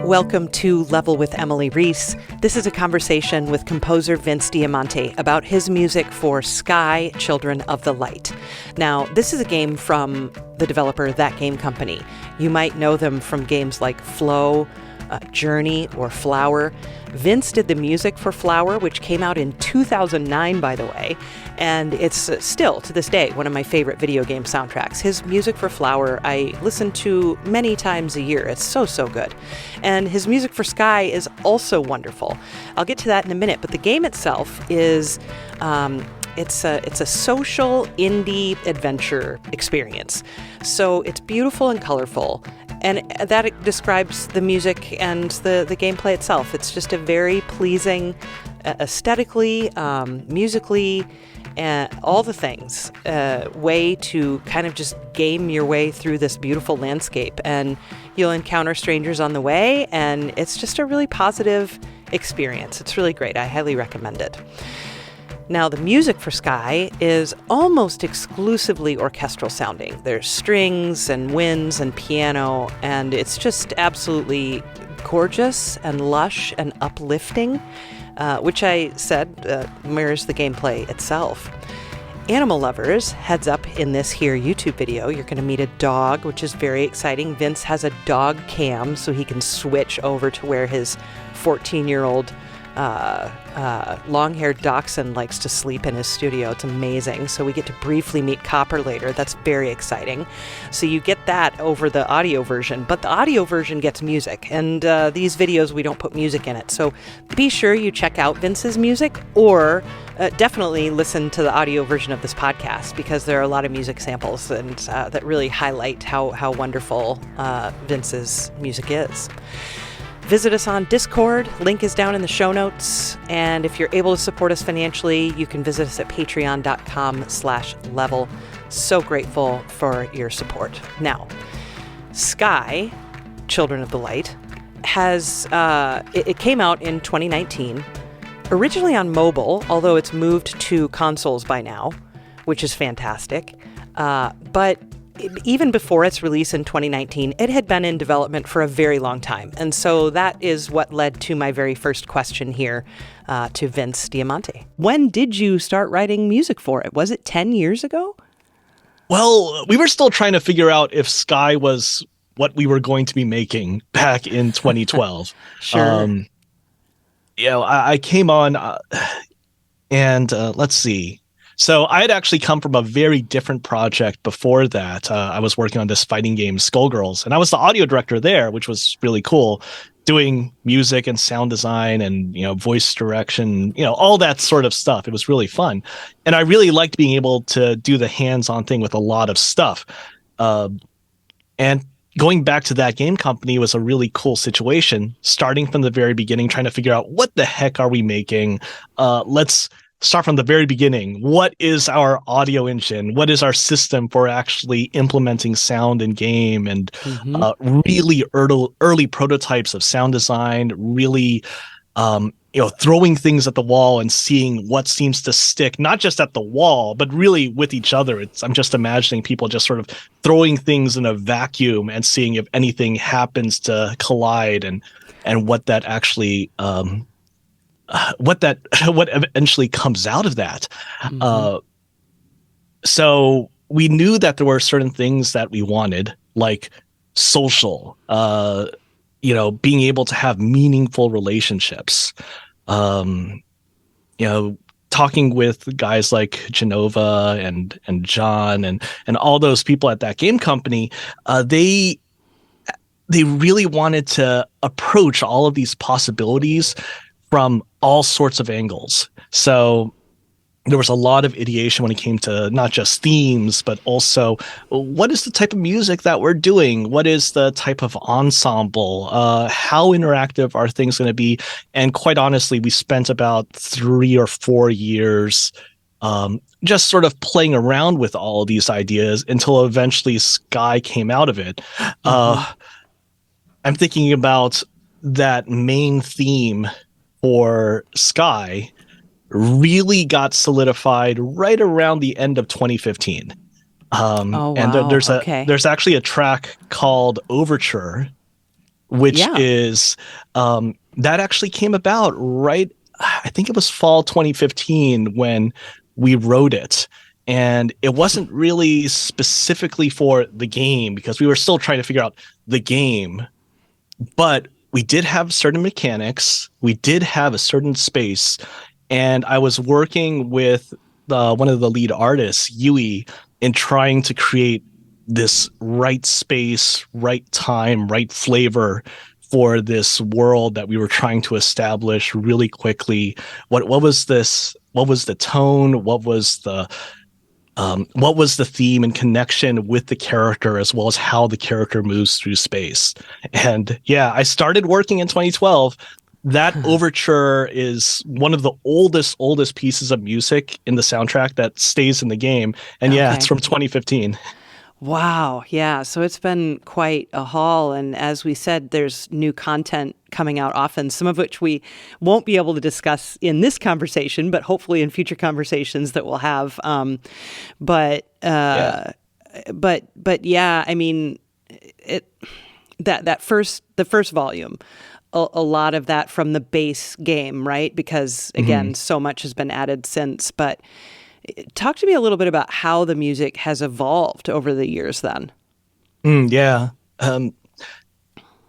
Welcome to Level with Emily Reese. This is a conversation with composer Vince Diamante about his music for Sky, Children of the Light. Now, this is a game from the developer That Game Company. You might know them from games like Flow, Journey, or Flower. Vince did the music for Flower, which came out in 2009, by the way, and it's still, to this day, one of my favorite video game soundtracks. His music for Flower I listen to many times a year. It's so good. And his music for Sky is also wonderful. I'll get to that in a minute, but the game itself is... It's a social indie adventure experience. So it's beautiful and colorful. And that describes the music and the gameplay itself. It's just a very pleasing, aesthetically, musically, all the things, way to kind of just game your way through this beautiful landscape. And you'll encounter strangers on the way, and it's just a really positive experience. It's really great. I highly recommend it. Now, the music for Sky is almost exclusively orchestral sounding. There's strings and winds and piano, and it's just absolutely gorgeous and lush and uplifting, which I said mirrors the gameplay itself. Animal lovers, heads up in this here YouTube video, you're going to meet a dog, which is very exciting. Vince has a dog cam, so he can switch over to where his 14-year-old long-haired dachshund likes to sleep in his studio. It's amazing. So we get to briefly meet Copper later. That's very exciting. So you get that over the audio version, but the audio version gets music. And these videos, we don't put music in it. So be sure you check out Vince's music, or definitely listen to the audio version of this podcast, because there are a lot of music samples and that really highlight how wonderful Vince's music is. Visit us on Discord. Link is down in the show notes. And if you're able to support us financially, you can visit us at patreon.com/level. So grateful for your support. Now, Sky, Children of the Light, has it came out in 2019, originally on mobile, although it's moved to consoles by now, which is fantastic. But even before its release in 2019, it had been in development for a very long time. And so that is what led to my very first question here to Vince Diamante. When did you start writing music for it? Was it 10 years ago? Well, we were still trying to figure out if Sky was what we were going to be making back in 2012. Sure. I came on and let's see. So I had actually come from a very different project before that. I was working on this fighting game, Skullgirls, and I was the audio director there, which was really cool, doing music and sound design and, voice direction, all that sort of stuff. It was really fun. And I really liked being able to do the hands-on thing with a lot of stuff. And going back to That Game Company was a really cool situation, starting from the very beginning, trying to figure out what the heck are we making? Let's start from the very beginning. What is our audio engine? What is our system for actually implementing sound in game? And really early prototypes of sound design, really throwing things at the wall and seeing what seems to stick, not just at the wall, but really with each other. I'm just imagining people just sort of throwing things in a vacuum and seeing if anything happens to collide and what that actually what eventually comes out of that. So we knew that there were certain things that we wanted, like social, being able to have meaningful relationships, talking with guys like Genova and John and all those people at That Game Company. They really wanted to approach all of these possibilities from all sorts of angles. So there was a lot of ideation when it came to not just themes, but also what is the type of music that we're doing? What is the type of ensemble? How interactive are things going to be? And quite honestly, we spent about 3 or 4 years just sort of playing around with all of these ideas until eventually Sky came out of it. I'm thinking about that main theme for Sky really got solidified right around the end of 2015. Wow. And there's actually a track called Overture which Yeah. is that actually came about right, I think it was fall 2015 when we wrote it. And it wasn't really specifically for the game because we were still trying to figure out the game, but we did have certain mechanics. We did have a certain space. And I was working with one of the lead artists, Yui, in trying to create this right space, right time, right flavor for this world that we were trying to establish really quickly. What was this? What was the tone? What was the theme and connection with the character, as well as how the character moves through space? And yeah, I started working in 2012. That overture is one of the oldest pieces of music in the soundtrack that stays in the game. And yeah, it's from 2015. Wow. Yeah. So it's been quite a haul. And as we said, there's new content coming out often, some of which we won't be able to discuss in this conversation, but hopefully in future conversations that we'll have. But yeah, I mean, the first volume, a lot of that from the base game, right? Because again, so much has been added since, but talk to me a little bit about how the music has evolved over the years then. Yeah.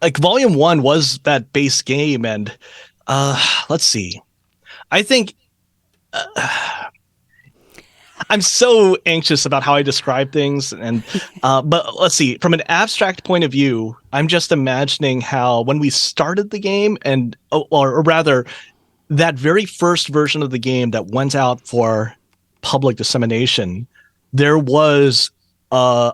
Like volume 1 was that base game. And let's see. I think I'm so anxious about how I describe things. And but let's see. From an abstract point of view, I'm just imagining how when we started the game and or rather that very first version of the game that went out for public dissemination, there was a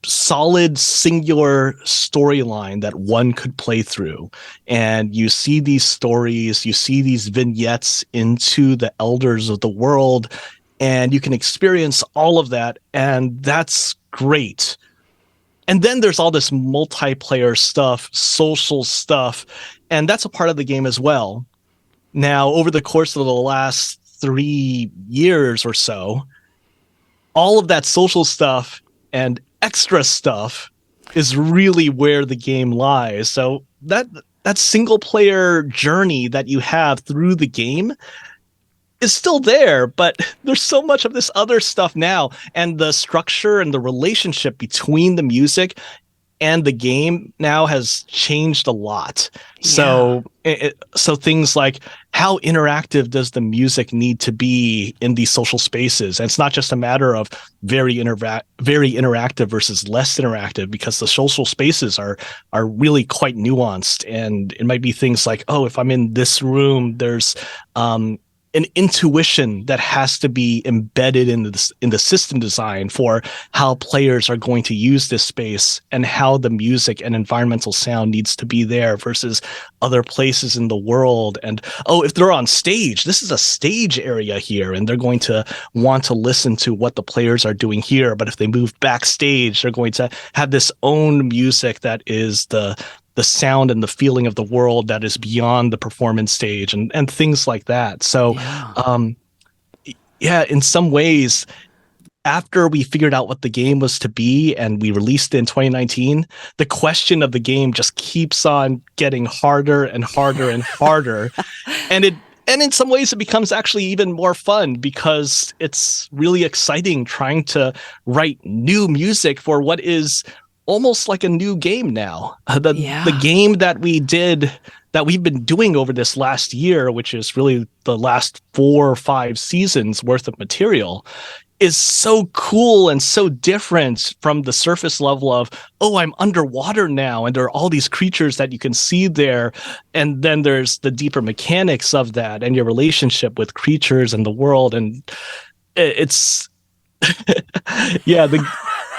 solid singular storyline that one could play through. And you see these stories, you see these vignettes into the elders of the world, and you can experience all of that. And that's great. And then there's all this multiplayer stuff, social stuff, and that's a part of the game as well. Now, over the course of the last 3 years or so, all of that social stuff and extra stuff is really where the game lies. So that single player journey that you have through the game is still there, but there's so much of this other stuff now, and the structure and the relationship between the music and the game now has changed a lot. Yeah. So things like how interactive does the music need to be in these social spaces? And it's not just a matter of very interactive versus less interactive, because the social spaces are really quite nuanced. And it might be things like, oh, if I'm in this room, there's an intuition that has to be embedded in the system design for how players are going to use this space, and how the music and environmental sound needs to be there versus other places in the world. And oh, if they're on stage, this is a stage area here, and they're going to want to listen to what the players are doing here. But if they move backstage, they're going to have this own music that is the sound and the feeling of the world that is beyond the performance stage, and things like that. So, in some ways, after we figured out what the game was to be and we released it in 2019, the question of the game just keeps on getting harder and harder and harder. And in some ways it becomes actually even more fun, because it's really exciting trying to write new music for what is almost like a new game now. The game that we've been doing over this last year, which is really the last 4 or 5 seasons worth of material, is so cool and so different from the surface level of, oh, I'm underwater now, and there are all these creatures that you can see there. And then there's the deeper mechanics of that and your relationship with creatures and the world. And it's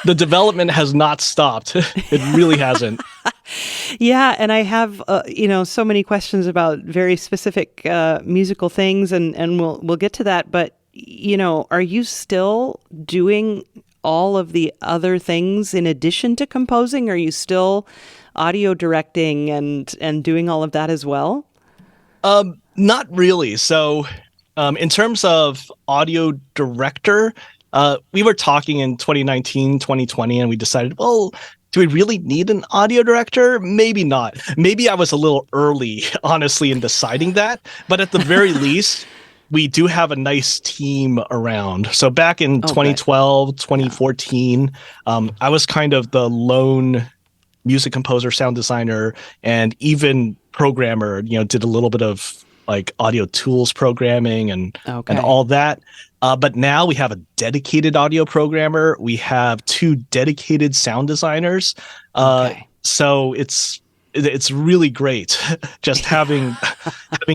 the development has not stopped. It really hasn't. Yeah, and I have so many questions about very specific musical things, and we'll get to that. But are you still doing all of the other things in addition to composing? Are you still audio directing and doing all of that as well? Not really. So, in terms of audio director, we were talking in 2019, 2020, and we decided, well, do we really need an audio director? Maybe not. Maybe I was a little early, honestly, in deciding that. But at the very least, we do have a nice team around. So back in 2012, 2014, I was kind of the lone music composer, sound designer, and even programmer, did a little bit of like audio tools programming and all that. But now we have a dedicated audio programmer. We have 2 dedicated sound designers. So it's really great just having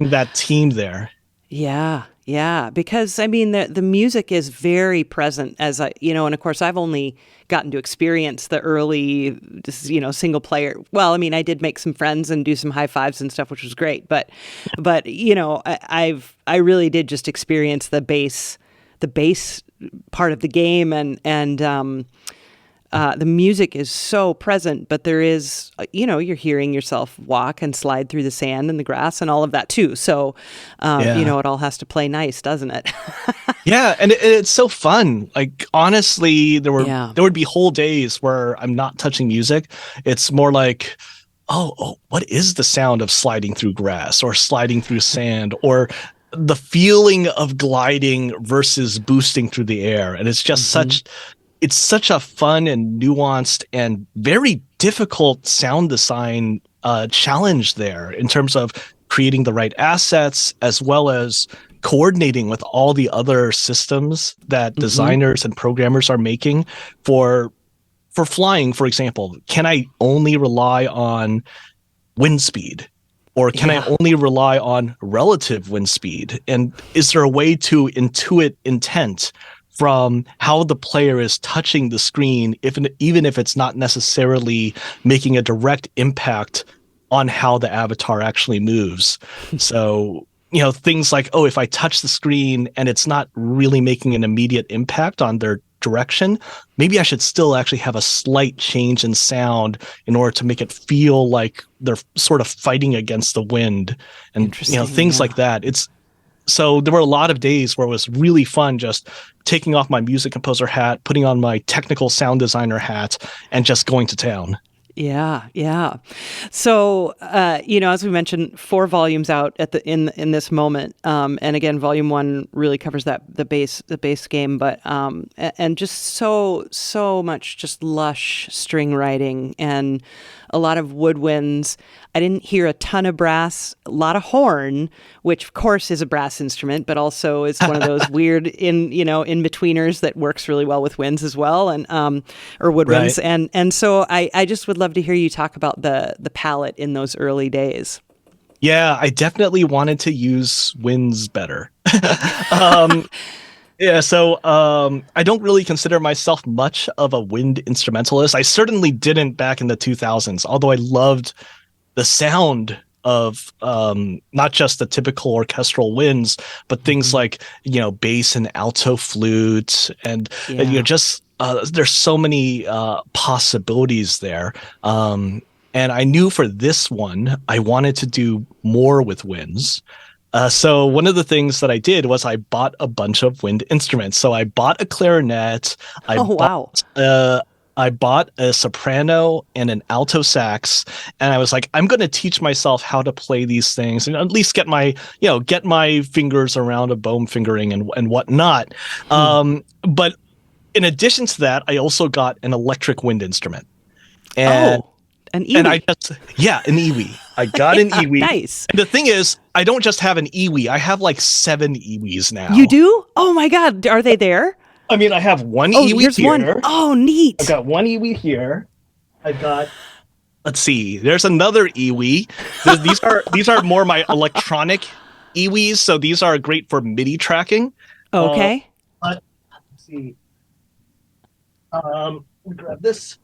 that team there. Yeah, because I mean the music is very present as and of course I've only gotten to experience the early single player. Well, I mean I did make some friends and do some high fives and stuff, which was great, but I really did just experience the bass part of the game, and the music is so present, but there is, you're hearing yourself walk and slide through the sand and the grass and all of that too. So, it all has to play nice, doesn't it? Yeah. And it's so fun. Like, honestly, there would be whole days where I'm not touching music. It's more like, oh, what is the sound of sliding through grass or sliding through sand, or the feeling of gliding versus boosting through the air? And it's just such a fun and nuanced and very difficult sound design challenge there in terms of creating the right assets, as well as coordinating with all the other systems that designers and programmers are making for flying. For example, can I only rely on wind speed? Or can I only rely on relative wind speed? And is there a way to intuit intent from how the player is touching the screen, even if it's not necessarily making a direct impact on how the avatar actually moves? So, things like, if I touch the screen and it's not really making an immediate impact on their direction, maybe I should still actually have a slight change in sound in order to make it feel like they're sort of fighting against the wind, and things like that. So there were a lot of days where it was really fun just taking off my music composer hat, putting on my technical sound designer hat, and just going to town. Yeah. So, as we mentioned, 4 volumes out in this moment, and again, volume 1 really covers the base game, but and just so much just lush string writing and a lot of woodwinds. I didn't hear a ton of brass, a lot of horn, which of course is a brass instrument, but also is one of those weird in-betweeners that works really well with winds as well, and or woodwinds. Right. And so I just would love to hear you talk about the palette in those early days. Yeah, I definitely wanted to use winds better. Yeah, so I don't really consider myself much of a wind instrumentalist. I certainly didn't back in the 2000s, although I loved the sound of not just the typical orchestral winds, but things like, bass and alto flute, and just there's so many possibilities there. And I knew for this one, I wanted to do more with winds. So one of the things that I did was I bought a bunch of wind instruments. So I bought a clarinet. I bought a soprano and an alto sax, and I was like, I'm going to teach myself how to play these things and at least get my fingers around a bowed fingering and whatnot. But in addition to that, I also got an electric wind instrument. And an Iwi. And an Iwi. I got an Iwi. Nice. And the thing is, I don't just have an Iwi. I have like 7 Iwis now. You do? Oh my God. Are they there? I mean, I have one Iwi here's here. One. Oh, neat. I've got one Iwi here. I've got, let's see, there's another Iwi. These are more my electronic Iwis, so these are great for MIDI tracking. Okay. Let's see. Grab this.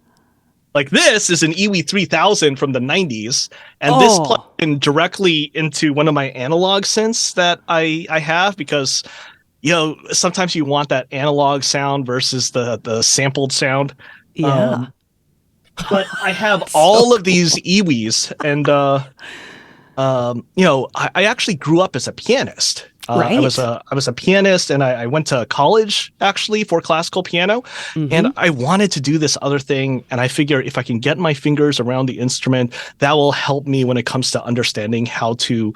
Like, this is an Iwi 3000 from the 90s, and this plugs in directly into one of my analog synths that I have, because sometimes you want that analog sound versus the sampled sound. Yeah. But I have all of these Iwis, and I actually grew up as a pianist, Right. I was a pianist, and I went to college actually for classical piano, and I wanted to do this other thing. And I figure if I can get my fingers around the instrument, that will help me when it comes to understanding how to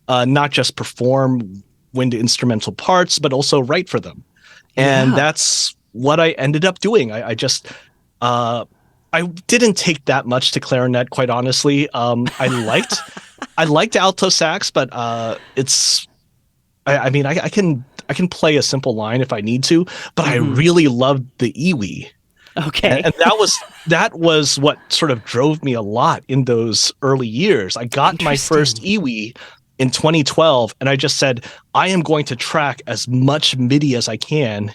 not just perform wind instrumental parts, but also write for them. And that's what I ended up doing. I just I didn't take that much to clarinet, quite honestly. I liked alto sax, but I mean, I can play a simple line if I need to, but I really loved the iwi. Okay. And that was what sort of drove me a lot in those early years. I got my first iwi in 2012, and I just said, I am going to track as much MIDI as I can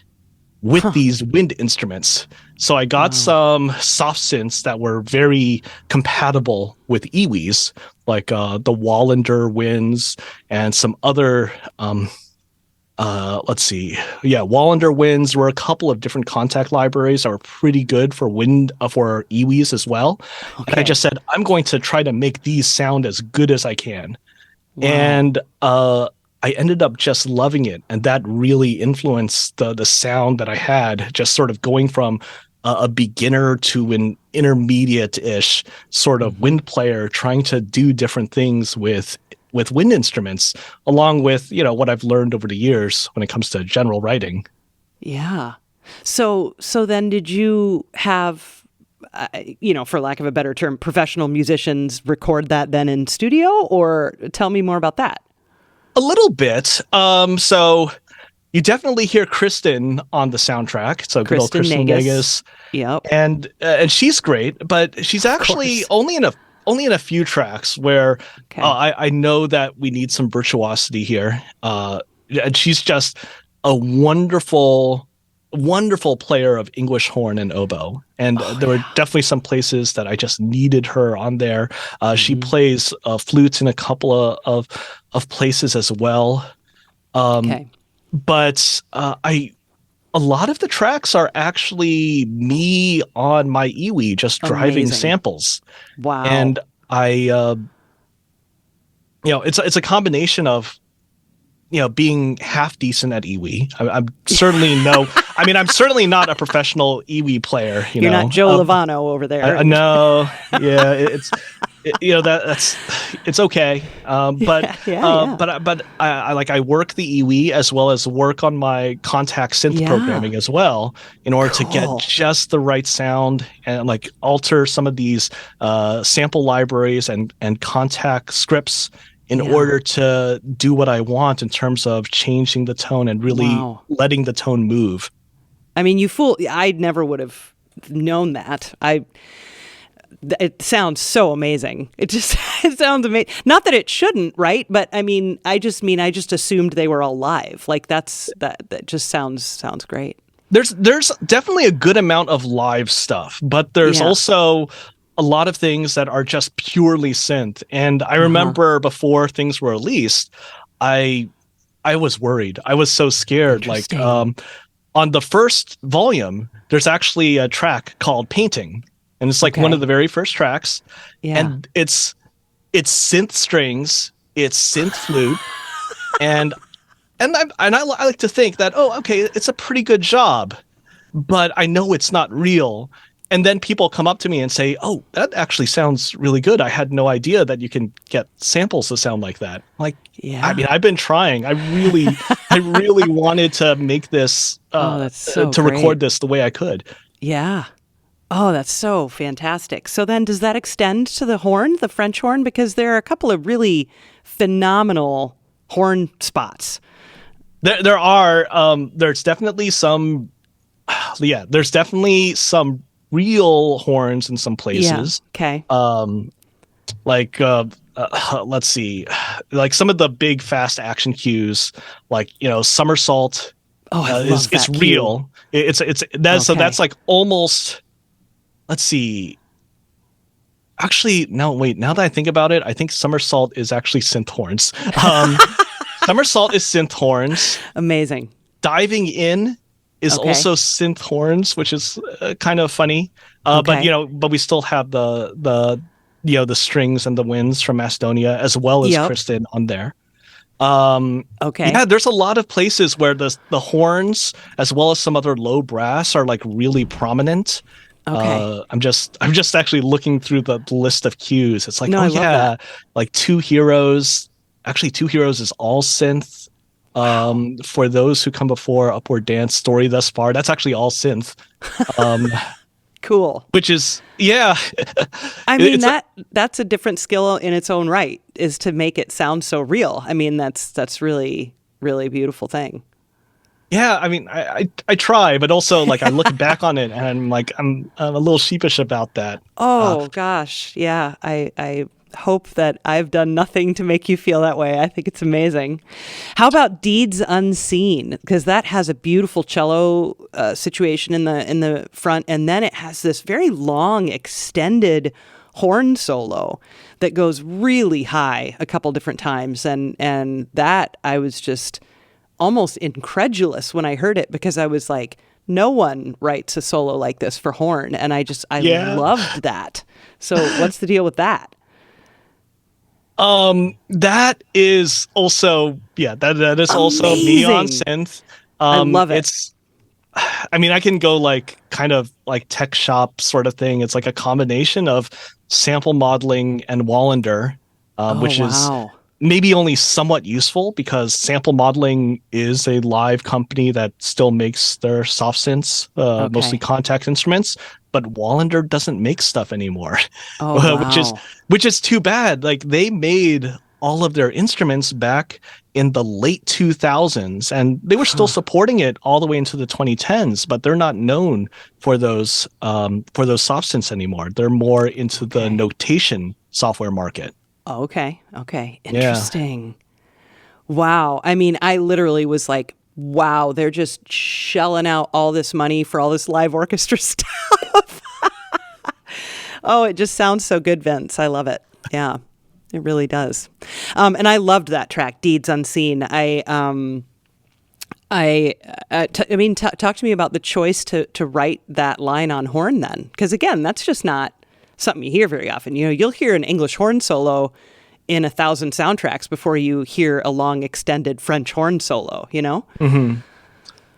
with these wind instruments. So I got some soft synths that were very compatible with iwis, like the Wallander winds and some other let's see. Yeah, Wallander winds were a couple of different contact libraries that were pretty good for wind for iwis as well. Okay. And I just said, I'm going to try to make these sound as good as I can. Wow. And I ended up just loving it, and that really influenced the sound that I had, just sort of going from a beginner to an intermediate-ish sort of wind player, trying to do different things with wind instruments, along with, you know, what I've learned over the years when it comes to general writing. Yeah. So then did you have, you know, for lack of a better term, professional musicians record that then in studio, or tell me more about that? A little bit. So you definitely hear Kristen on the soundtrack. So good old Kristen Negus. Yep. And she's great, but she's actually only in a few tracks where I know that we need some virtuosity here. And she's just a wonderful player of English horn and oboe. And there were definitely some places that I just needed her on there. She plays flutes in a couple of places as well. But a lot of the tracks are actually me on my iwi just driving samples. Wow. And I you know, it's a combination of, you know, being half decent at iwi. I'm certainly I'm certainly not a professional iwi player. You're not Joe Lovano over there. No, yeah, it's okay. But I work the iwi as well as work on my contact synth programming as well, in order to get just the right sound and like alter some of these sample libraries and contact scripts in order to do what I want in terms of changing the tone and really letting the tone move. I mean, I never would have known that. It sounds so amazing. It sounds amazing. Not that it shouldn't, right? But I just assumed they were all live. Like that just sounds great. There's definitely a good amount of live stuff, but there's also a lot of things that are just purely synth. And I remember before things were released, I was worried. I was so scared. Like on the first volume, there's actually a track called Painting. And it's like one of the very first tracks. Yeah. And it's synth strings, it's synth flute, and I like to think that, it's a pretty good job, but I know it's not real. And then people come up to me and say, "Oh, that actually sounds really good. I had no idea that you can get samples to sound like that." Like, I mean, I've been trying. I really wanted to make this to record this the way I could. Yeah. Oh, that's so fantastic. So then does that extend to the horn, the French horn? Because there are a couple of really phenomenal horn spots. There are. There's definitely some. Yeah, there's definitely some real horns in some places. Yeah. Okay. Let's see. Like some of the big fast action cues, like, you know, Somersault. Oh, I love that it's cue. real. So that's like almost. Let's see. Actually, no, wait. Now that I think about it, I think Somersault is actually synth horns. Somersault is synth horns. Amazing. Diving In is also synth horns, which is kind of funny. But we still have the strings and the winds from Macedonia as well as Kristen on there. Okay. Yeah, there's a lot of places where the horns as well as some other low brass are like really prominent. Okay. I'm just actually looking through the list of cues. It's like, No, oh I love yeah, that. like Two Heroes. Actually, Two Heroes is all synth. Wow. For those who come before, Upward Dance, Story Thus Far, that's actually all synth. Um, Cool. which is yeah, I mean it's that's a different skill in its own right, is to make it sound so real. I mean, that's really really a beautiful thing. yeah. I mean, I try, but also like I look back on it and I'm like I'm a little sheepish about that. Uh, Oh gosh, yeah. I hope that I've done nothing to make you feel that way. I think it's amazing. How about Deeds Unseen? Because that has a beautiful cello situation in the front, and then it has this very long, extended horn solo that goes really high a couple different times, and that I was just almost incredulous when I heard it, because I was like, no one writes a solo like this for horn, and I yeah. loved that. So what's the deal with that? That is also that is also me on Amazing. synth. I love it. It's I mean I can go like kind of like tech shop sort of thing. It's like a combination of sample modeling and Wallander, Oh, which is wow. maybe only somewhat useful because sample modeling is a live company that still makes their soft synths, mostly Okay. contact instruments, but Wallander doesn't make stuff anymore, Oh, which is wow. too bad. Like they made all of their instruments back in the late 2000s and they were still Huh. supporting it all the way into the 2010s, but they're not known for those soft synths anymore. They're more into the Okay. notation software market. Oh, okay. Okay. Yeah. Interesting. Wow. I mean, I literally was like, wow, they're just shelling out all this money for all this live orchestra stuff. Oh, it just sounds so good, Vince. I love it. Yeah, it really does. And I loved that track, Deeds Unseen. I mean, talk to me about the choice to write that line on horn then. Because again, that's just not something you hear very often. You know, you'll hear an English horn solo in 1,000 soundtracks before you hear a long extended French horn solo, you know? Hmm.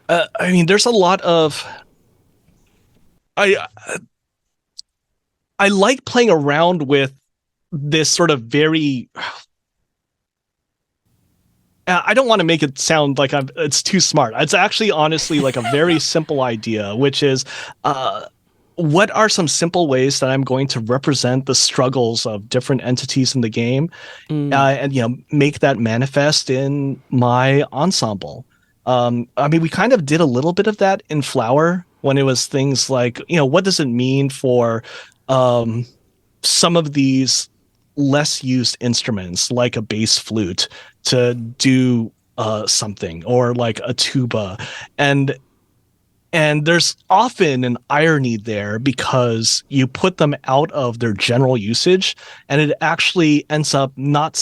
I mean, there's a lot of I I like playing around with this sort of very. I don't want to make it sound like it's too smart. It's actually honestly like a very simple idea, which is, what are some simple ways that I'm going to represent the struggles of different entities in the game, Mm, and make that manifest in my ensemble. I mean, we kind of did a little bit of that in Flower when it was things like, what does it mean for um, some of these less used instruments like a bass flute to do something, or like a tuba, and there's often an irony there because you put them out of their general usage and it actually ends up not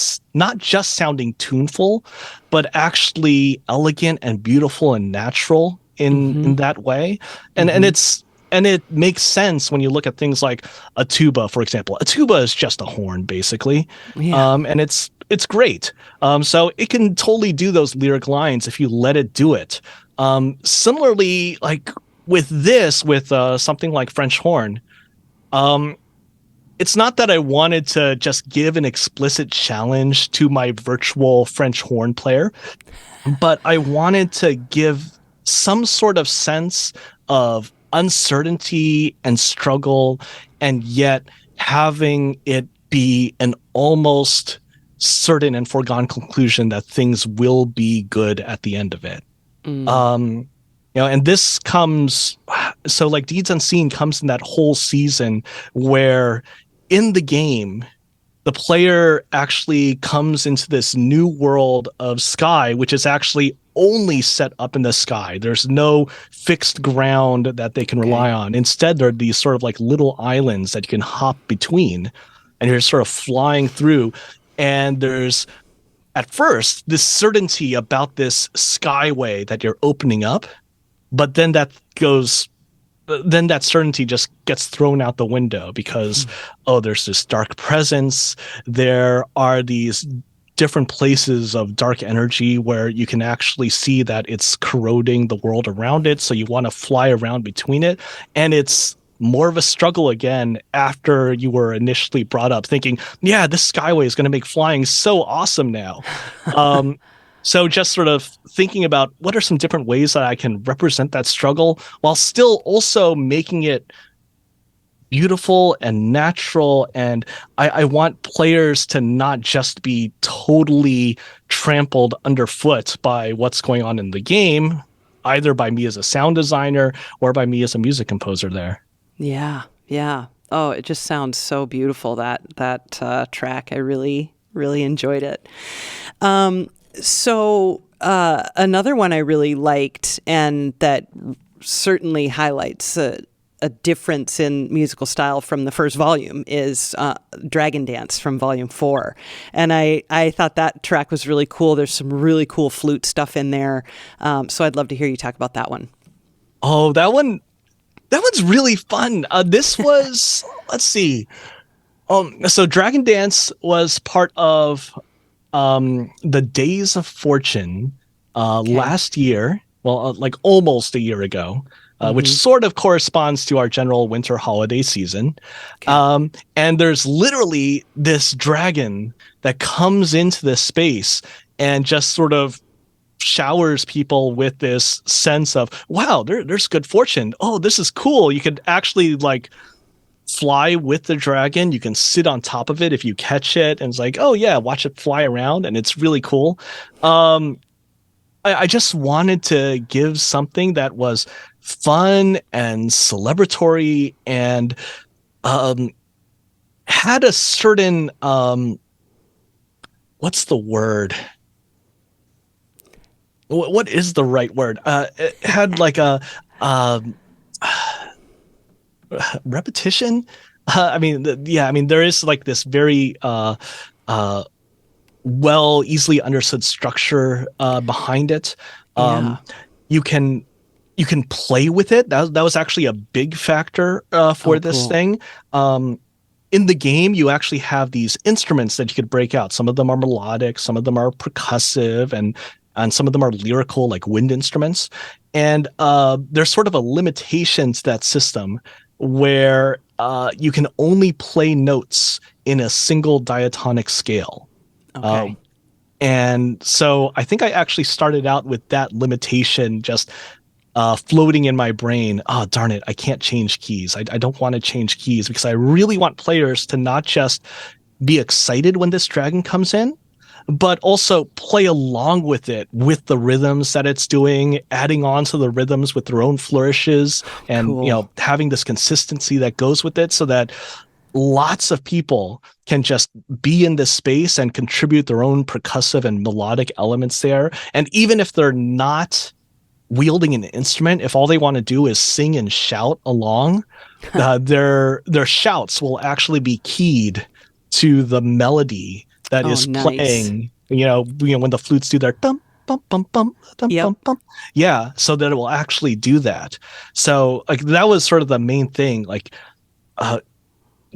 just sounding tuneful, but actually elegant and beautiful and natural mm-hmm, in that way. And mm-hmm. it makes sense when you look at things like a tuba, for example. A tuba is just a horn, basically, Yeah. and it's great. So it can totally do those lyric lines if you let it do it. Similarly, like with something like French horn, um, it's not that I wanted to just give an explicit challenge to my virtual French horn player, but I wanted to give some sort of sense of uncertainty and struggle, and yet having it be an almost certain and foregone conclusion that things will be good at the end of it. Mm, Um, and this comes, so like Deeds Unseen comes in that whole season where in the game, the player actually comes into this new world of sky, which is actually only set up in the sky. There's no fixed ground that they can rely okay. on. Instead, there are these sort of like little islands that you can hop between, and you're sort of flying through. And there's at first this certainty about this skyway that you're opening up, but then that certainty just gets thrown out the window because, oh, there's this dark presence. There are these different places of dark energy where you can actually see that it's corroding the world around it. So you want to fly around between it. And it's more of a struggle again after you were initially brought up thinking, yeah, this Skyway is going to make flying so awesome now. So just sort of thinking about what are some different ways that I can represent that struggle while still also making it beautiful and natural. And I want players to not just be totally trampled underfoot by what's going on in the game, either by me as a sound designer or by me as a music composer there. Yeah. Oh, it just sounds so beautiful, that track. I really, really enjoyed it. So another one I really liked, and that certainly highlights a difference in musical style from the first volume, is Dragon Dance from Volume 4. And I thought that track was really cool. There's some really cool flute stuff in there. So I'd love to hear you talk about that one. Oh, that one's really fun. This was, let's see. So Dragon Dance was part of the Days of Fortune last year. Well, like almost a year ago. Which sort of corresponds to our general winter holiday season. Okay. And there's literally this dragon that comes into this space and just sort of showers people with this sense of, wow, there's good fortune. Oh, this is cool. You could actually like fly with the dragon. You can sit on top of it if you catch it. And it's like, oh yeah, watch it fly around. And it's really cool. I just wanted to give something that was fun and celebratory and had a certain what's the word? What is the right word? It had like a repetition. There is like this very easily understood structure behind it. You can play with it. That was actually a big factor for this thing. In the game, you actually have these instruments that you could break out. Some of them are melodic, some of them are percussive, and some of them are lyrical, like wind instruments. And there's sort of a limitation to that system where you can only play notes in a single diatonic scale. Okay. And so I think I actually started out with that limitation just floating in my brain. Oh, darn it, I can't change keys. I don't want to change keys because I really want players to not just be excited when this dragon comes in, but also play along with it, with the rhythms that it's doing, adding on to the rhythms with their own flourishes, and having this consistency that goes with it so that lots of people can just be in this space and contribute their own percussive and melodic elements there. And even if they're not wielding an instrument, if all they want to do is sing and shout along, their shouts will actually be keyed to the melody that is playing. When the flutes do their dum bum bum bum dum bum bum. Yeah, so that it will actually do that. So like that was sort of the main thing, like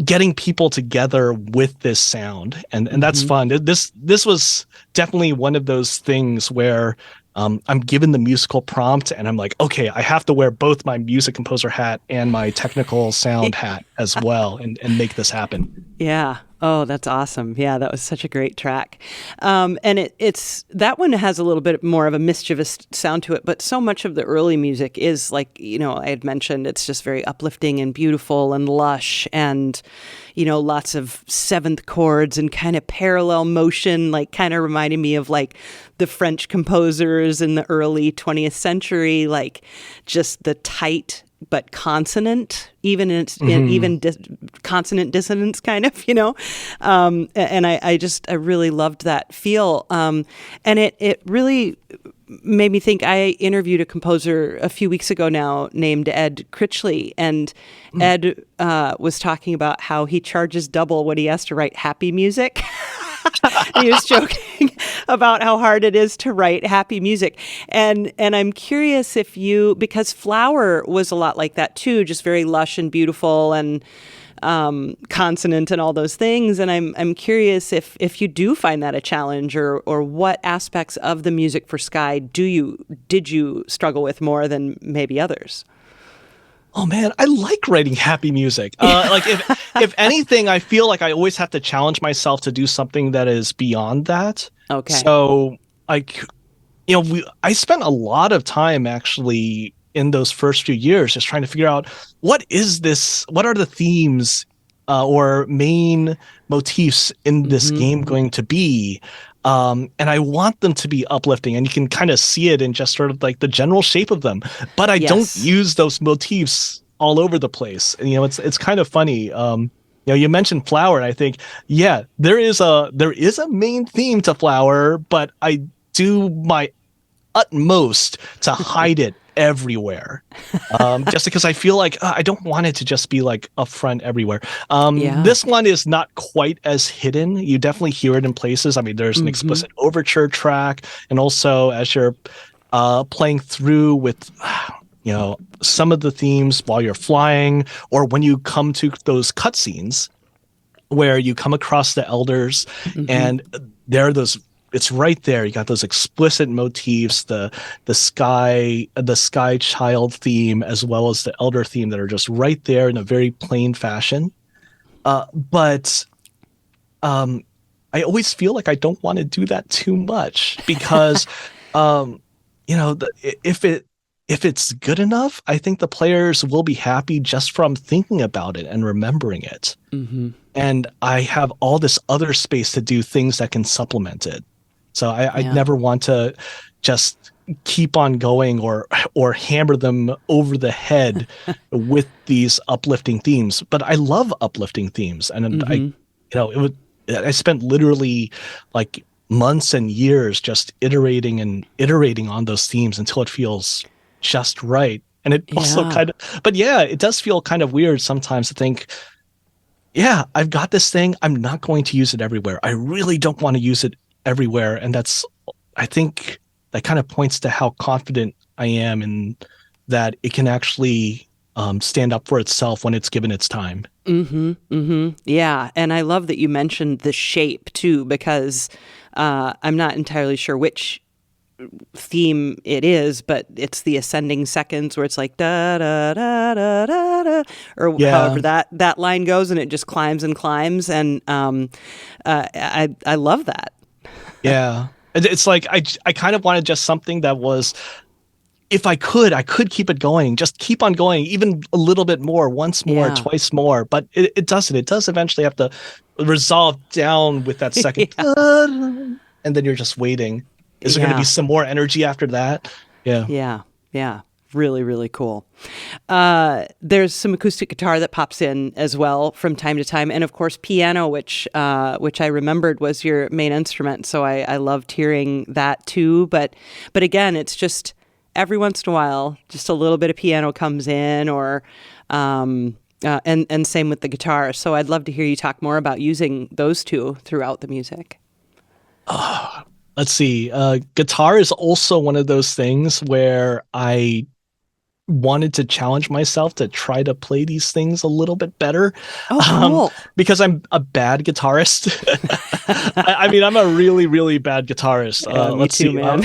getting people together with this sound, and that's fun. This was definitely one of those things where I'm given the musical prompt and I'm like, okay, I have to wear both my music composer hat and my technical sound hat as well and make this happen. Yeah. Oh, that's awesome. Yeah, that was such a great track. And it's that one has a little bit more of a mischievous sound to it, but so much of the early music is like, I had mentioned, it's just very uplifting and beautiful and lush and, lots of seventh chords and kind of parallel motion, like kind of reminding me of like the French composers in the early 20th century, like just the tight but consonant, even consonant dissonance kind of, and I really loved that feel. And it really made me think. I interviewed a composer a few weeks ago now named Ed Critchley, and Ed was talking about how he charges double when he has to write happy music. He was joking about how hard it is to write happy music. And I'm curious if because Flower was a lot like that too, just very lush and beautiful. And consonant and all those things. And I'm curious if you do find that a challenge, or what aspects of the music for Sky did you struggle with more than maybe others? Oh man, I like writing happy music. Like if anything, I feel like I always have to challenge myself to do something that is beyond that. Okay. So like, I spent a lot of time actually in those first few years just trying to figure out what are the themes or main motifs in this game going to be. And I want them to be uplifting, and you can kind of see it in just sort of like the general shape of them. But I don't use those motifs all over the place. And it's kind of funny. You mentioned Flower, and I think there is a main theme to Flower, but I do my utmost to hide it everywhere, just because I feel like I don't want it to just be like upfront everywhere. This one is not quite as hidden. You definitely hear it in places. I mean, there's an explicit overture track, and also as you're playing through with some of the themes while you're flying, or when you come to those cutscenes where you come across the elders, and there are those. It's right there. You got those explicit motifs, the sky child theme, as well as the elder theme, that are just right there in a very plain fashion. But I always feel like I don't want to do that too much, because if it's good enough, I think the players will be happy just from thinking about it and remembering it. And I have all this other space to do things that can supplement it. So I never want to just keep on going or hammer them over the head with these uplifting themes. But I love uplifting themes, and I spent literally like months and years just iterating on those themes until it feels just right. And it also it does feel kind of weird sometimes to think, I've got this thing, I'm not going to use it everywhere. I really don't want to use it everywhere. And I think that kind of points to how confident I am in that it can actually stand up for itself when it's given its time. Yeah. And I love that you mentioned the shape too, because I'm not entirely sure which theme it is, but it's the ascending seconds where it's like da da da da da da, or however that line goes, and it just climbs and climbs. And I love that. Yeah. It's like I kind of wanted just something that was, if I could keep it going, just keep on going, even a little bit more, once more, twice more. But it doesn't. It does eventually have to resolve down with that second, and then you're just waiting. Is there going to be some more energy after that? Yeah. Really, really cool. There's some acoustic guitar that pops in as well from time to time, and of course piano, which I remembered was your main instrument. So I loved hearing that too. But again, it's just every once in a while, just a little bit of piano comes in, or and same with the guitar. So I'd love to hear you talk more about using those two throughout the music. Let's see. Guitar is also one of those things where I wanted to challenge myself to try to play these things a little bit better. Cool. Because I'm a bad guitarist. I mean, I'm a really, really bad guitarist. Let's see, man.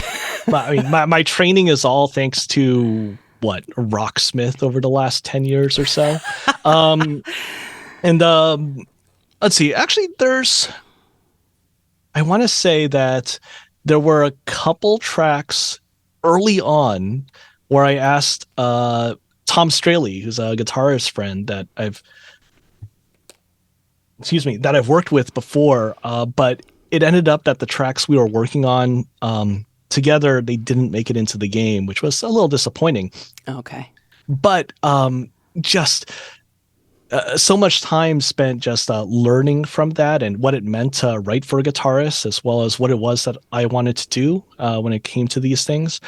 My training is all thanks to Rocksmith over the last 10 years or so. Let's see. Actually, I want to say that there were a couple tracks early on where I asked Tom Straley, who's a guitarist friend that I've worked with before, but it ended up that the tracks we were working on together, they didn't make it into the game, which was a little disappointing. Okay. But just so much time spent just learning from that and what it meant to write for a guitarist, as well as what it was that I wanted to do when it came to these things.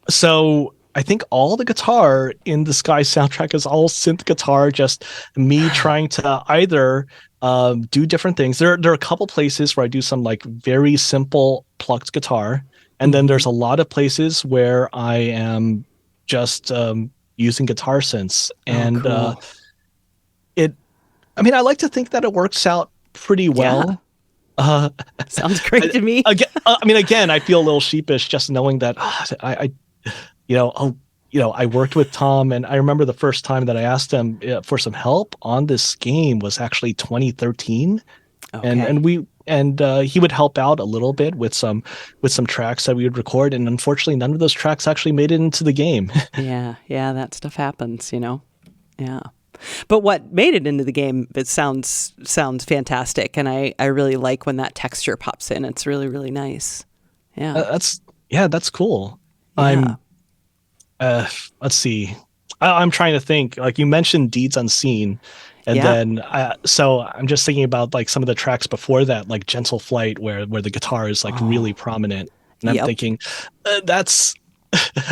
So I think all the guitar in the Sky soundtrack is all synth guitar, just me trying to either do different things. There are a couple places where I do some like very simple plucked guitar. And then there's a lot of places where I am just using guitar synths. And cool. I mean, I like to think that it works out pretty Yeah. well. Uh, Sounds great to me. again, I feel a little sheepish just knowing that I worked with Tom, and I remember the first time that I asked him for some help on this game was actually 2013, Okay. and he would help out a little bit with some tracks that we would record, and unfortunately, none of those tracks actually made it into the game. Yeah, that stuff happens, Yeah. But what made it into the game, it sounds fantastic, and I really like when that texture pops in. It's really, really nice. Yeah. That's cool. Yeah. Let's see. I'm trying to think. Like you mentioned, Deeds Unseen, and then so I'm just thinking about like some of the tracks before that, like Gentle Flight, where the guitar is like really prominent, and I'm thinking that's.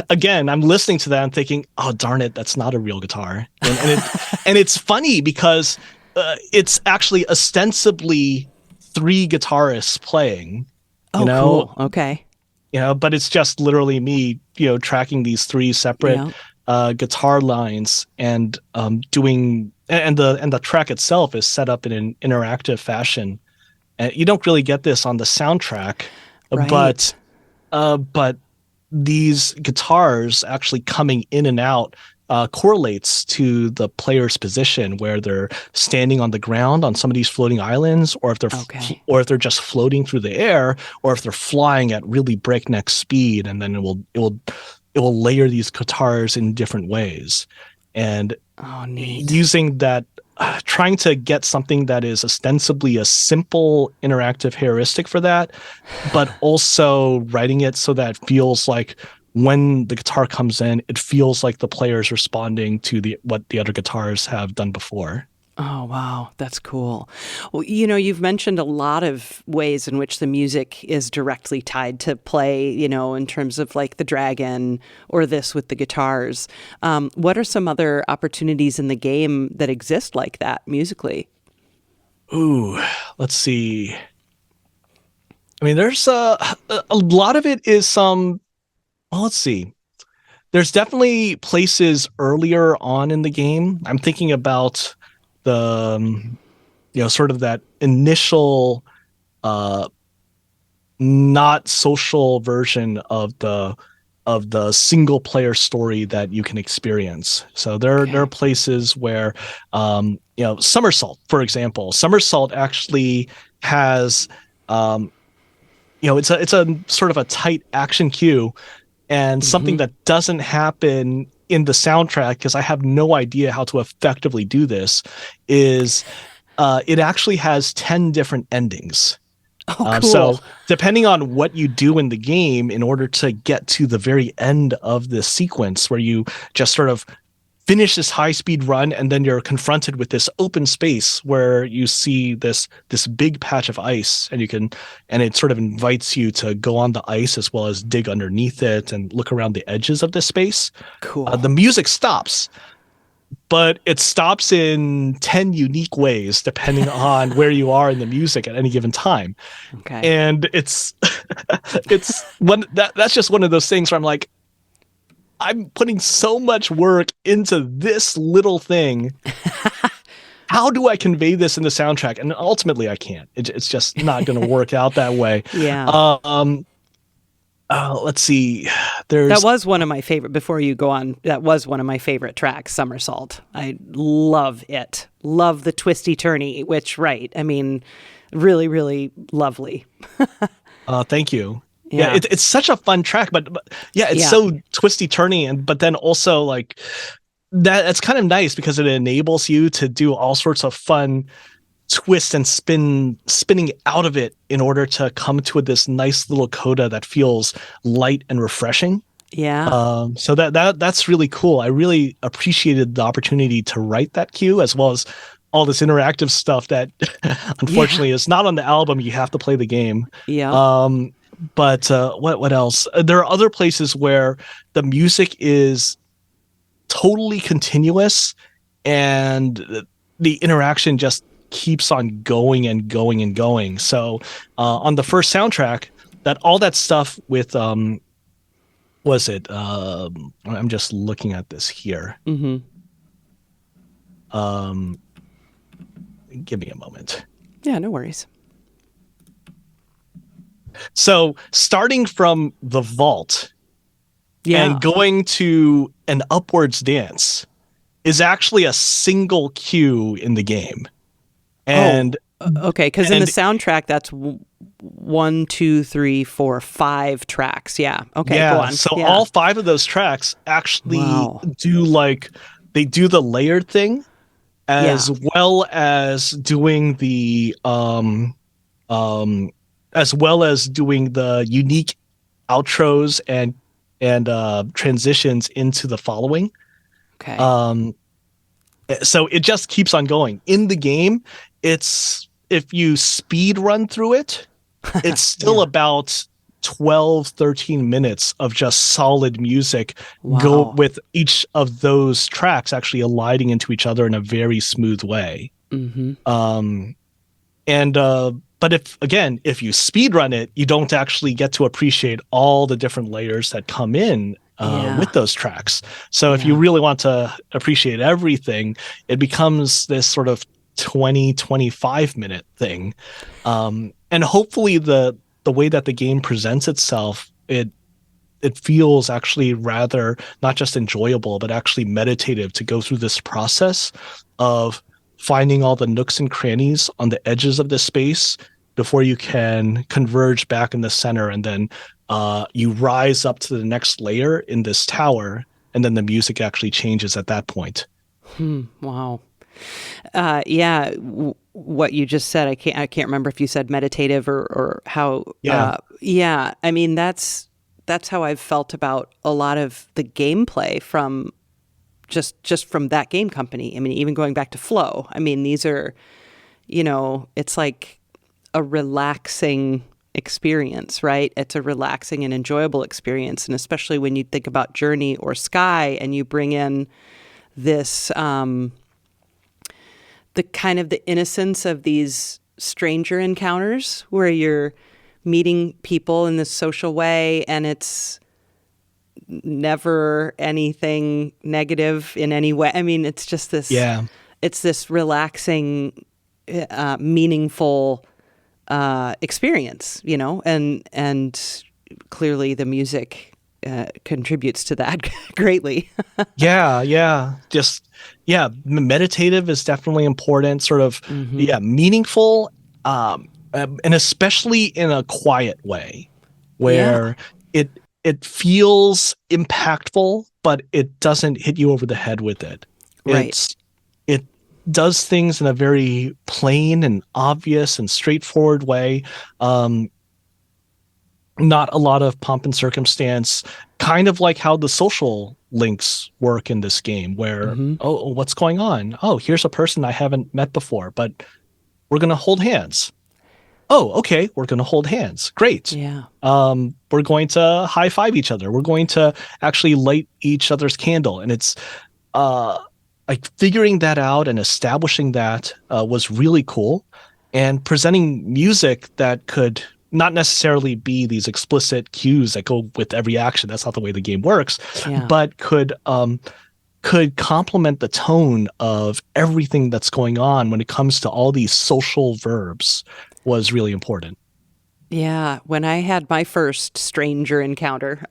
Again, I'm listening to that. I'm thinking, "Oh darn it, that's not a real guitar." And it's funny because it's actually ostensibly three guitarists playing. Oh, cool. Okay. But it's just literally me, tracking these three separate guitar lines and doing, and the track itself is set up in an interactive fashion. And you don't really get this on the soundtrack, Right. but these guitars actually coming in and out correlates to the player's position, where they're standing on the ground on some of these floating islands, or if they're just floating through the air, or if they're flying at really breakneck speed, and then it will layer these guitars in different ways. And neat. using that, trying to get something that is ostensibly a simple interactive heuristic for that, but also writing it so that it feels like when the guitar comes in, it feels like the player is responding to what the other guitars have done before. Oh, wow. That's cool. Well, you've mentioned a lot of ways in which the music is directly tied to play, in terms of like the dragon or this with the guitars. What are some other opportunities in the game that exist like that musically? Ooh, let's see. I mean, there's a lot of it is some, well, let's see. There's definitely places earlier on in the game. I'm thinking about the sort of that initial not social version of the single player story that you can experience. So there are places where Somersault, for example. Somersault actually has it's a sort of a tight action cue, and something that doesn't happen in the soundtrack, because I have no idea how to effectively do this, is it actually has 10 different endings. Oh, cool. So depending on what you do in the game, in order to get to the very end of the sequence where you just sort of finish this high-speed run, and then you're confronted with this open space where you see this big patch of ice, and it sort of invites you to go on the ice as well as dig underneath it and look around the edges of this space. Cool. The music stops, but it stops in 10 unique ways depending on where you are in the music at any given time. Okay. And it's that's just one of those things where I'm like, I'm putting so much work into this little thing. How do I convey this in the soundtrack? And ultimately I can't. It's just not going to work out that way. Yeah. Let's see. That was one of my favorite, before you go on, that was one of my favorite tracks, Somersault. I love it. Love the twisty turny, which, right. I mean, really, really lovely. Thank you. Yeah, it's such a fun track, but it's so twisty turny, but then also like that's kind of nice because it enables you to do all sorts of fun twist and spinning out of it in order to come to this nice little coda that feels light and refreshing. Yeah. So that's really cool. I really appreciated the opportunity to write that cue, as well as all this interactive stuff that unfortunately is not on the album. You have to play the game. Yeah. But what else? There are other places where the music is totally continuous, and the interaction just keeps on going and going and going. So on the first soundtrack, all that stuff with was it? I'm just looking at this here. Mm-hmm. Give me a moment. Yeah, no worries. So starting from the vault and going to an upwards dance is actually a single cue in the game. And okay, because in the soundtrack, that's 1, 2, 3, 4, 5 tracks. Yeah. Okay, go on. So all 5 of those tracks actually do they do the layered thing as well as doing the unique outros and transitions into the following. Okay. So it just keeps on going. In the game, if you speed run through it, it's still about 12, 13 minutes of just solid music go with each of those tracks actually aligning into each other in a very smooth way. Mm-hmm. But if you speed run it, you don't actually get to appreciate all the different layers that come in with those tracks. So if you really want to appreciate everything, it becomes this sort of 20, 25 minute thing. And hopefully the way that the game presents itself, it feels actually rather not just enjoyable, but actually meditative to go through this process of finding all the nooks and crannies on the edges of the space before you can converge back in the center. And then you rise up to the next layer in this tower. And then the music actually changes at that point. Wow. What you just said, I can't remember if you said meditative or how. I mean, that's how I've felt about a lot of the gameplay from just from that game company. I mean, even going back to Flow. I mean, these are, it's like a relaxing experience, right? It's a relaxing and enjoyable experience, and especially when you think about Journey or Sky, and you bring in this. The kind of the innocence of these stranger encounters where you're meeting people in this social way and it's never anything negative in any way. I mean, it's just this, it's this relaxing, meaningful experience, and clearly the music contributes to that greatly. Meditative is definitely important, sort of, meaningful, and especially in a quiet way where it feels impactful, but it doesn't hit you over the head with it. Right. It does things in a very plain and obvious and straightforward way. Not a lot of pomp and circumstance, kind of like how the social links work in this game where, what's going on? Oh, here's a person I haven't met before, but we're going to hold hands. Oh, okay, we're going to hold hands. Great. Yeah. We're going to high five each other. We're going to actually light each other's candle. And it's like figuring that out and establishing that was really cool. And presenting music that could not necessarily be these explicit cues that go with every action. That's not the way the game works, but could complement the tone of everything that's going on when it comes to all these social verbs was really important. Yeah. When I had my first stranger encounter,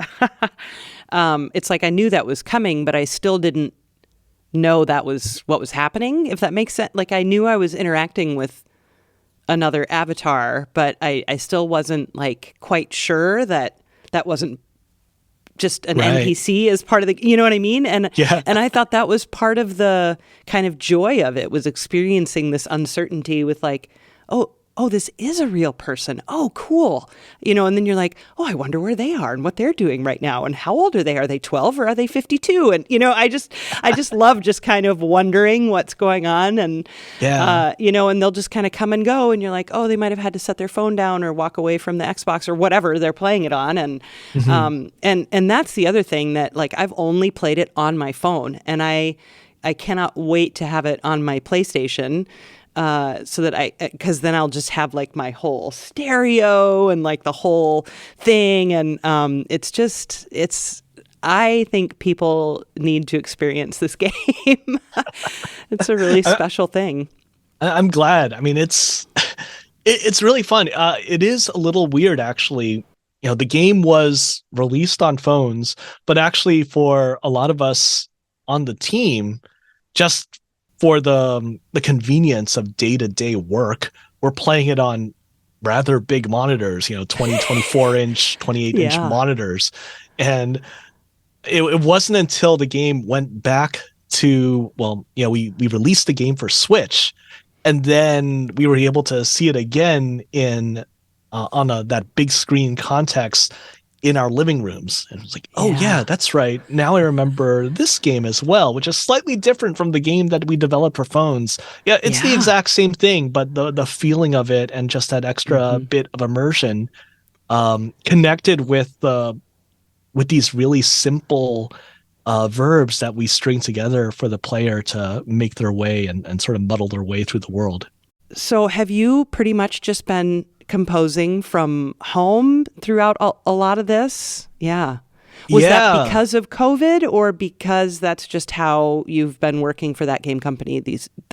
it's like I knew that was coming, but I still didn't know that was what was happening, if that makes sense. Like I knew I was interacting with another avatar, but I still wasn't like quite sure that wasn't just an NPC as part of the, you know what I mean? And I thought that was part of the kind of joy of it, was experiencing this uncertainty with like, oh, this is a real person. Oh, cool. And then you're like, oh, I wonder where they are and what they're doing right now. And how old are they? Are they 12 or are they 52? And, I just love just kind of wondering what's going on. And, and they'll just kind of come and go. And you're like, oh, they might have had to set their phone down or walk away from the Xbox or whatever they're playing it on. And, and that's the other thing that like, I've only played it on my phone, and I cannot wait to have it on my PlayStation. So that because then I'll just have like my whole stereo and like the whole thing. And I think people need to experience this game. It's a really special thing. I'm glad. I mean, it's really fun. It is a little weird, actually. The game was released on phones, but actually for a lot of us on the team, just for the convenience of day-to-day work, we're playing it on rather big monitors, 20, 24-inch, 28-inch monitors. And it wasn't until the game went back to, we released the game for Switch, and then we were able to see it again in on that big screen context in our living rooms. And it was like, oh yeah, that's right. Now I remember this game as well, which is slightly different from the game that we developed for phones. Yeah, it's the exact same thing, but the feeling of it and just that extra bit of immersion connected with these really simple verbs that we string together for the player to make their way and sort of muddle their way through the world. So have you pretty much just been composing from home throughout a lot of this? Yeah. Was that because of COVID, or because that's just how you've been working for that game company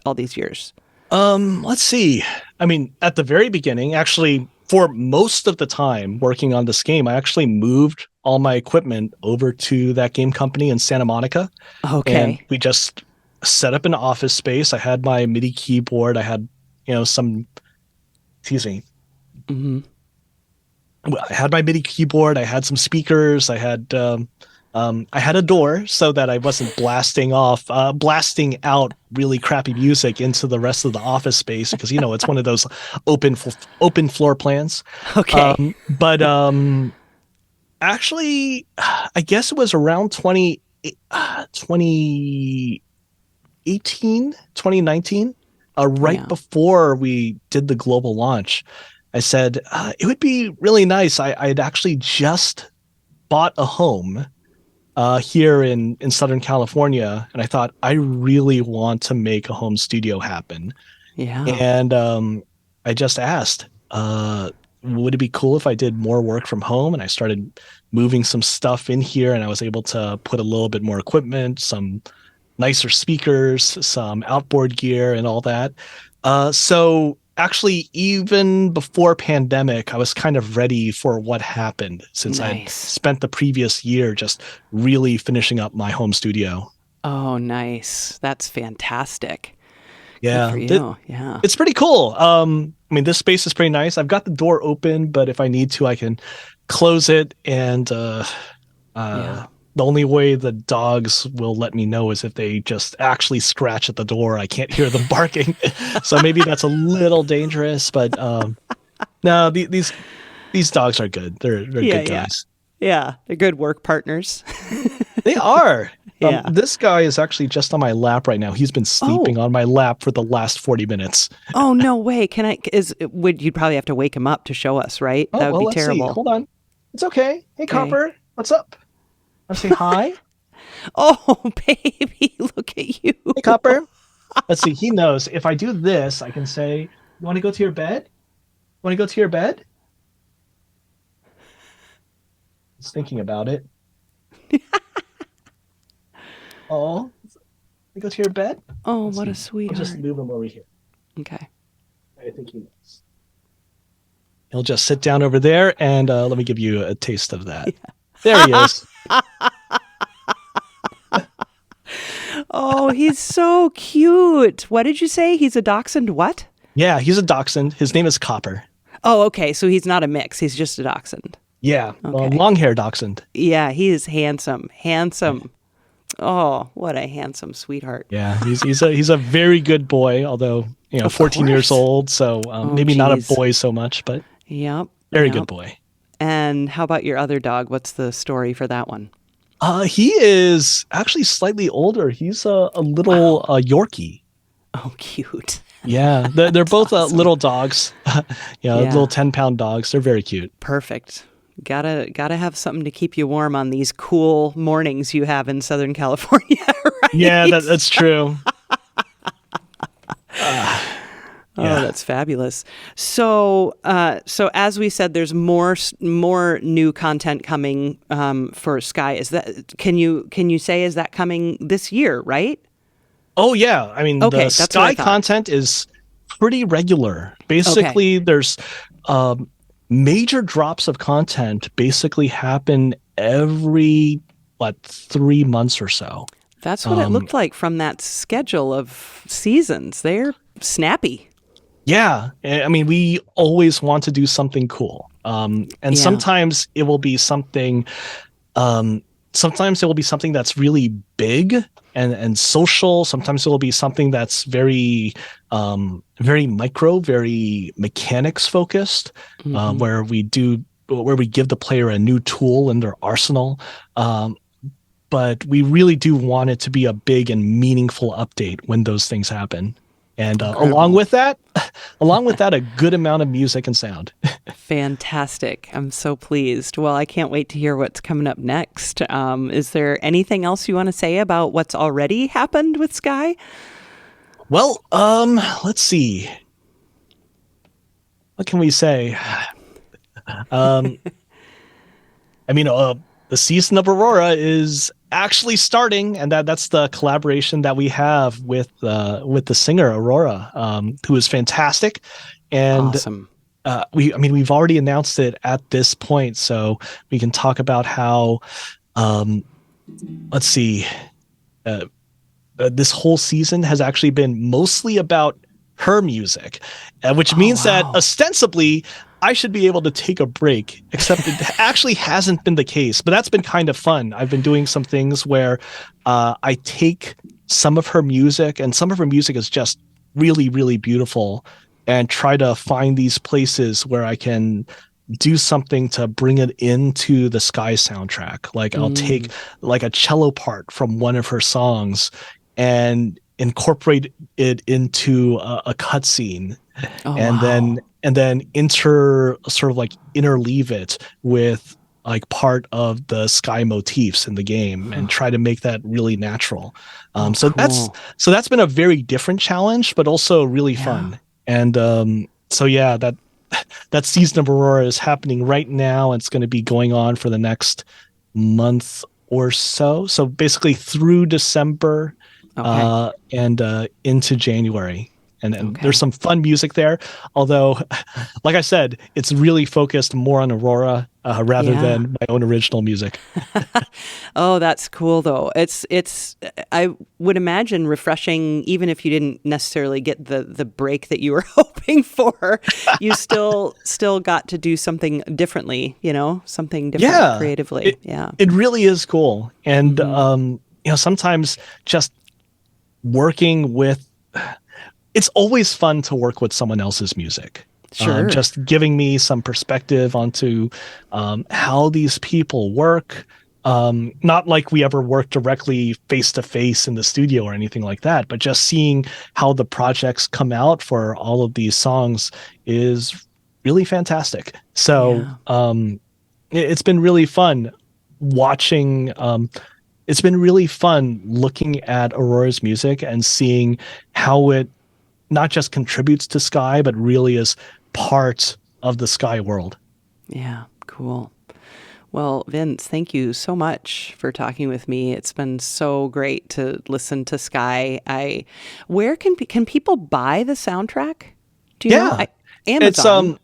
all these years? Let's see. I mean, at the very beginning, actually, for most of the time working on this game, I actually moved all my equipment over to that game company in Santa Monica. Okay. And we just set up an office space. I had my MIDI keyboard. I had, I had my MIDI keyboard. I had some speakers. I had a door so that I wasn't blasting out really crappy music into the rest of the office space, because it's one of those open floor plans. Okay. But actually, I guess it was around 2019, right before we did the global launch. I said, it would be really nice. I had actually just bought a home here in Southern California, and I thought, I really want to make a home studio happen. Yeah. And I just asked, would it be cool if I did more work from home? And I started moving some stuff in here, and I was able to put a little bit more equipment, some nicer speakers, some outboard gear, and all that. So actually, even before pandemic, I was kind of ready for what happened, since I'd spent the previous year just really finishing up my home studio. Oh, nice. That's fantastic. Yeah. Good for you. Yeah. It's pretty cool. I mean, this space is pretty nice. I've got the door open, but if I need to, I can close it. And the only way the dogs will let me know is if they just actually scratch at the door. I can't hear them barking. So maybe that's a little dangerous, but no, these dogs are good. They're good guys. Yeah, they're good work partners. They are. Yeah. This guy is actually just on my lap right now. He's been sleeping on my lap for the last 40 minutes. Oh, no way. You'd probably have to wake him up to show us, right? That would be terrible. See. Hold on. It's okay. Hey, Copper, what's up? Want to say hi? Oh, baby, look at you. Hey, Copper. Let's see. He knows. If I do this, I can say, you want to go to your bed? Want to go to your bed? He's thinking about it. Oh, you go to your bed? Oh, what a sweetheart. I'll just move him over here. Okay. I think he knows. He'll just sit down over there, and let me give you a taste of that. Yeah. There he is. Oh, he's so cute. What did you say? He's a dachshund what? Yeah, he's a dachshund. His name is Copper. Oh, okay. So he's not a mix. He's just a dachshund. Yeah, okay. Long hair dachshund. Yeah, he is handsome. Handsome. Oh, what a handsome sweetheart. Yeah, he's a very good boy, although, 14 years old, so maybe not a boy so much, but very good boy. And how about your other dog? What's the story for that one? He is actually slightly older. He's a little Yorkie. Oh, cute. Yeah, they're both awesome. Little dogs. Little 10-pound dogs. They're very cute. Perfect. Gotta have something to keep you warm on these cool mornings you have in Southern California, right? Yeah, that's true. Oh, that's fabulous. So as we said, there's more new content coming for Sky. Is that can you say is that coming this year, right? Oh yeah, I mean the Sky content is pretty regular. Basically, there's major drops of content basically happen every 3 months or so. That's what it looked like from that schedule of seasons. They're snappy. Yeah, I mean, we always want to do something cool, and sometimes it will be something. Sometimes it will be something that's really big and social. Sometimes it will be something that's very micro, very mechanics focused, where we give the player a new tool in their arsenal. But we really do want it to be a big and meaningful update when those things happen. And along with that, a good amount of music and sound. Fantastic. I'm so pleased. Well, I can't wait to hear what's coming up next. Is there anything else you want to say about what's already happened with Sky? Well, let's see. What can we say? I mean, the season of Aurora is actually starting, and that's the collaboration that we have with the singer Aurora, who is fantastic. And awesome. We've already announced it at this point, so we can talk about how let's see, this whole season has actually been mostly about her music, which means that ostensibly I should be able to take a break, except it actually hasn't been the case. But that's been kind of fun. I've been doing some things where I take some of her music, and some of her music is just really, really beautiful, and try to find these places where I can do something to bring it into the Sky soundtrack. Like I'll take like a cello part from one of her songs and incorporate it into a cutscene, and then interleave it with like part of the Sky motifs in the game, and try to make that really natural. So that's been a very different challenge, but also really fun. And that season of Aurora is happening right now. And it's going to be going on for the next month or so. So basically through December and into January. And there's some fun music there. Although, like I said, it's really focused more on Aurora rather than my own original music. Oh, that's cool, though. It's I would imagine refreshing, even if you didn't necessarily get the break that you were hoping for. You still got to do something differently, something different creatively. It really is cool. And, sometimes just working with... It's always fun to work with someone else's music. Sure. Just giving me some perspective onto how these people work. Not like we ever work directly face to face in the studio or anything like that, but just seeing how the projects come out for all of these songs is really fantastic. So it's been really fun watching. It's been really fun looking at Aurora's music and seeing how it not just contributes to Sky, but really is part of the Sky world. Yeah, cool. Well, Vince, thank you so much for talking with me. It's been so great to listen to Sky. Where can people buy the soundtrack? Do you know? Amazon.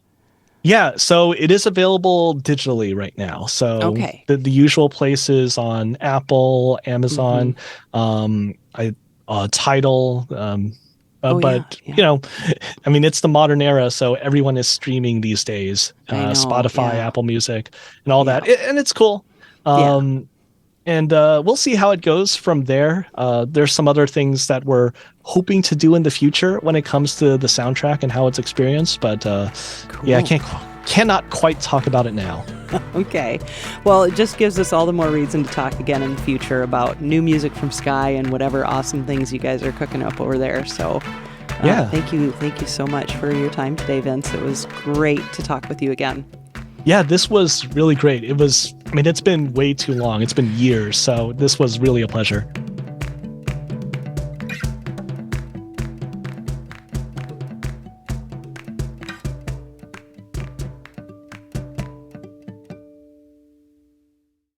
So it is available digitally right now. So the usual places on Apple, Amazon, Tidal. It's the modern era, so everyone is streaming these days. Spotify, Apple Music, and all that, and it's cool. And we'll see how it goes from there. There's some other things that we're hoping to do in the future when it comes to the soundtrack and how it's experienced, but I cannot quite talk about it now. Okay. Well, it just gives us all the more reason to talk again in the future about new music from Sky and whatever awesome things you guys are cooking up over there. So thank you so much for your time today, Vince. It was great to talk with you again. Yeah, this was really great. It's been way too long. It's been years, so this was really a pleasure.